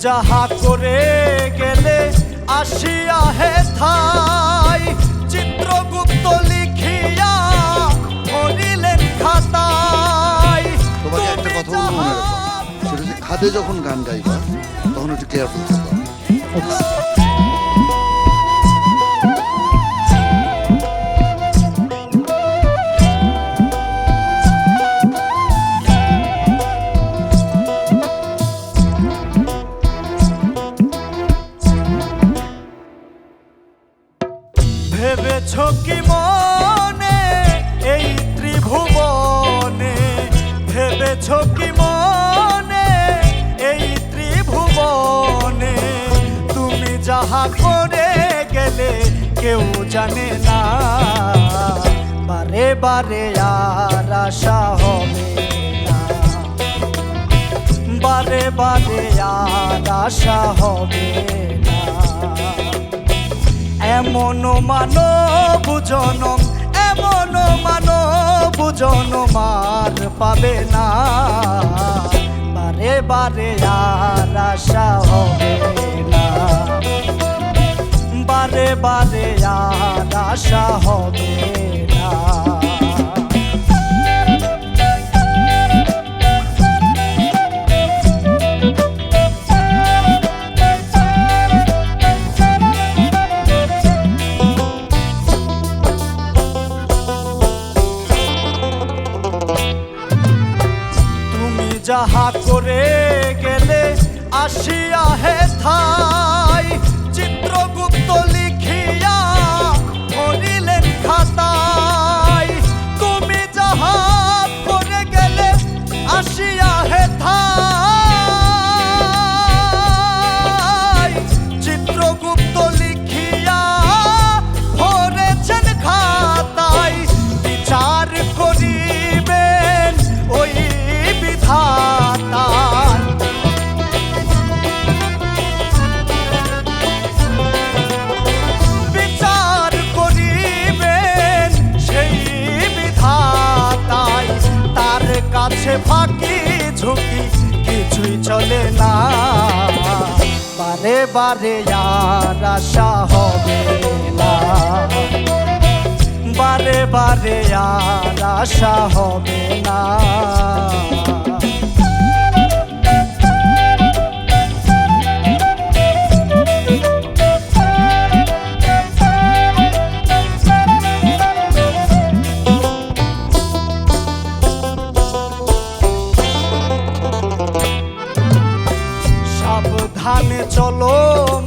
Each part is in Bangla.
যাহা করে গেলে আসিয়া হে থাই, চিত্রগুপ্ত লিখিয়া ভরিলেন খাতায়। তোমাকে একটা কথা বলবো, মনে রাখো, সেটা হচ্ছে খাদে যখন গান গাইবা তখন একটু কেয়ারফুল থাকবা। ভেবেছ কি মনে এই ত্রিভুবনে, ভেবেছ কি মনে এই ত্রিভুবনে, তুমি যাহা করে গেলে কেউ জানে না, বারে বারে আর আশা হবে না, বারে বারে আর আশা হবে না। এমন মানব জনম, এমন মানব জনম আর পাবে না, বারে বারে আর আশা হবে না, বারে বারে আর আশা হবে না। যাহা করে গেলে আসিয়া হে থাই, চিত্রগুপ্ত লিখিয়া ভরিলেন খাতায়। তুমি যাহা করে গেলে আসিয়া হে থাই, চিত্রগুপ্ত লিখিয়া ভরেছেন খাতায়। বিচার করিবেন ওই বিধাতার, বিচার করিবেন সেই বিধাতায়। তার কাছে ফাঁকি ঝুঁকি কিছুই চলে না, বারে বারে আর আশা হবে না, বারে বারে আর আশা হবে না। সাবধানে চলো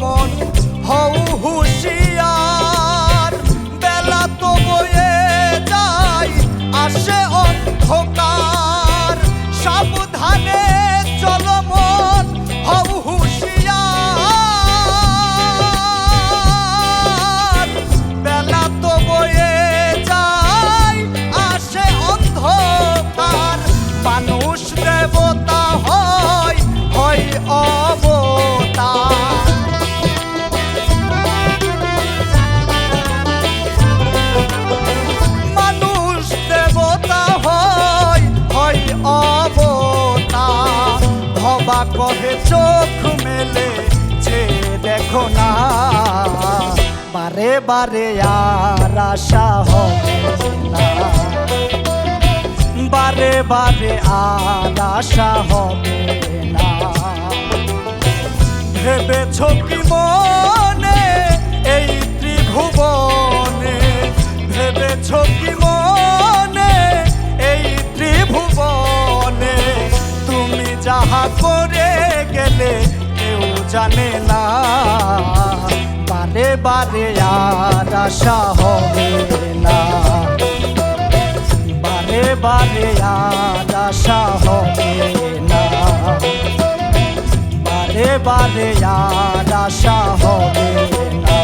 মন, হও হুঁশিয়ার, বেলা তো বয়ে যায় আসে অন্ধকার। সাবধানে চলো মন, হও হুঁশিয়ার, বেলা তো বয়ে যায় আসে অন্ধকার। মানুষ দেবতা হয়, হয় অবতার, মানুষ দেবতা হয়, হয় অবতার। ভবা কহে চোখ মেলে যে দেখো না, বারে বারে আর আশা হবে না, বারে বারে আর আশা হবে না। ভেবেছ কি মনে এই ত্রিভুবনে, ভেবেছ কি মনে এই ত্রিভুবনে, তুমি যাহা করে গেলে কেউ জানে না, বারে বারে আর আশা হবে না, বারে বারে আর আশা হবে না, বারে বারে আর আশা হবে না,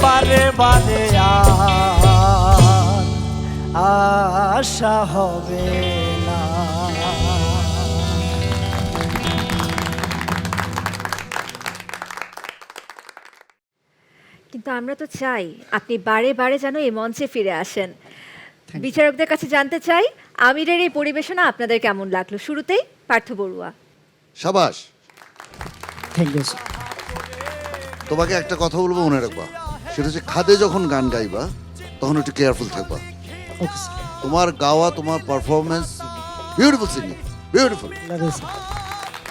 বারে বারে আর আশা হবে না। কিন্তু আমরা তো চাই আপনি বারে বারে যেন এই মঞ্চে ফিরে আসেন। বিচারকদের কাছে জানতে চাই আমিরের এই পরিবেশনা আপনাদের কেমন লাগলো। শুরুতেই পার্থ বড়ুয়া। সাবাস, থ্যাংক ইউ স্যার। তোমাকে একটা কথা বলবো, মনে রাখবা, সেটা হচ্ছে খাদে যখন গান গাইবা তখন একটু কেয়ারফুল থাকবা। Okay sir. তোমার গাওয়া, তোমার performance, beautiful singing, beautiful. Love you sir.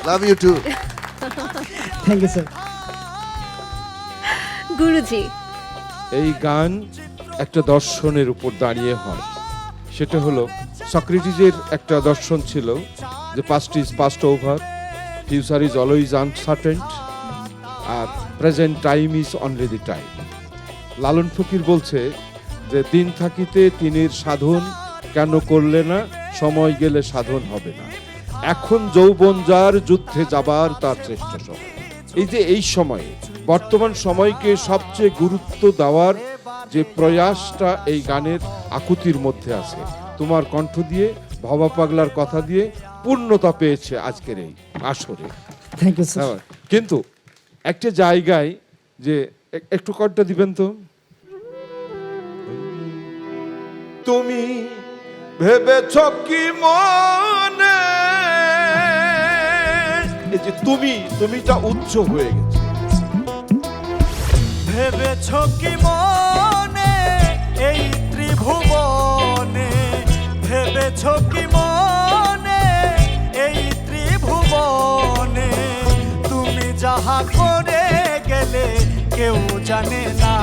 Love you too. Thank you sir. Guruji, এই গান একটা দর্শনের উপর দাঁড়িয়ে হয়। সেটা হলো সক্রেটিসের একটা দর্শন ছিল যে past is past over, future is always uncertain, আর present time is only the time. Lalon Fakir বলছে যে দিন থাকিতে তিনির সাধন কেন করলে না, সময় গেলে সাধন হবে না। এখন যৌবন যার, যুদ্ধে যাবার তার চেষ্টা সময়। এই যে এই সময়ে বর্তমান সময়কে সবচেয়ে গুরুত্ব দেওয়ার যে প্রয়াসটা এই গানের আকুতির মধ্যে আছে, তোমার কণ্ঠ দিয়ে, ভবা পাগলার কথা দিয়ে পূর্ণতা পেয়েছে আজকের এই আসরে। Thank you sir. হ্যাঁ, কিন্তু একটা জায়গায় যে একটু কণ্ঠটা দিবেন তো। তুমি ভেবেছ কি মনে, এই যে তুমিটা উচ্চ হয়ে গেছে। ভেবেছ কি মনে এই ত্রিভুবনে, ভেবেছ কি মনে এই ত্রিভুবনে, তুমি যাহা করে গেলে কেউ জানে না,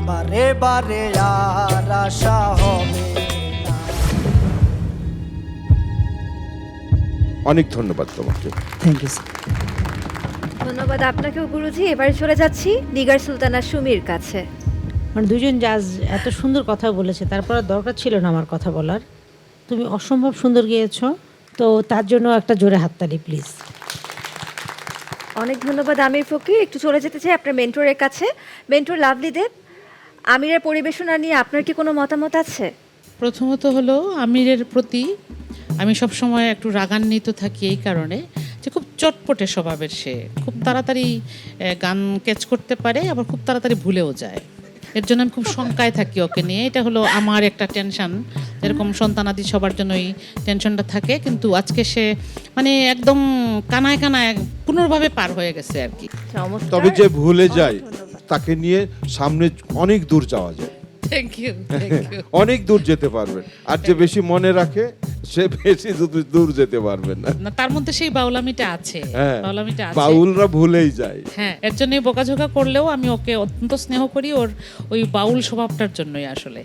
বারে বারে আর আশা হবে না। অনেক ধন্যবাদ তোমাকে। Thank you sir. ধন্যবাদ আপনাকেও গুরুজি। এবারে চলে যাচ্ছি নিগার সুলতানা সুমির কাছে। মানে দুজন জাজ এত সুন্দর কথা বলেছে, তারপর আর দরকার ছিল না আমার কথা বলার। তুমি অসম্ভব সুন্দর গেয়েছো, তো তার জন্য একটা জোরে হাততালি প্লিজ। অনেক ধন্যবাদ আমির ফকির। একটু চলে যেতে চাই আপনার মেন্টরের কাছে। মেন্টর লাভলি দেব, আমিরের পরিবেশনা নিয়ে আপনার কি কোনো মতামত আছে? প্রথমত হলো আমিরের প্রতি আমি সবসময় একটু রাগান্বিত থাকি এই কারণে যে খুব চটপটে স্বভাবের সে, খুব তাড়াতাড়ি গান ক্যাচ করতে পারে, আবার খুব তাড়াতাড়ি ভুলেও যায়। এর জন্য আমি খুব শঙ্কায় থাকি ওকে নিয়ে। এটা হলো আমার একটা টেনশন, যেরকম সন্তানাদি সবার জন্যই টেনশনটা থাকে, কিন্তু আজকে সে মানে একদম কানায় কানায় পুনর্ভাবে পার হয়ে গেছে আর কি। চমৎকার। তবে যে ভুলে অনেক যায় ধন্যবাদ। তাকে নিয়ে সামনে অনেক দূর যাওয়া যায়, থ্যাংক ইউ। অনেক দূর যেতে পারবেন। আর যে বেশি মনে রাখে সে বেশি দূর যেতে পারবেন না। না, তার মধ্যে সেই বাউলামিটা আছে, হ্যাঁ, বাউলামিটা আছে। বাউলরা ভুলেই যায়। হ্যাঁ, এর জন্যই বোকাঝোকা করলেও আমি ওকে অত্যন্ত স্নেহ করি, ওর ওই বাউল স্বভাবটার জন্যই আসলে।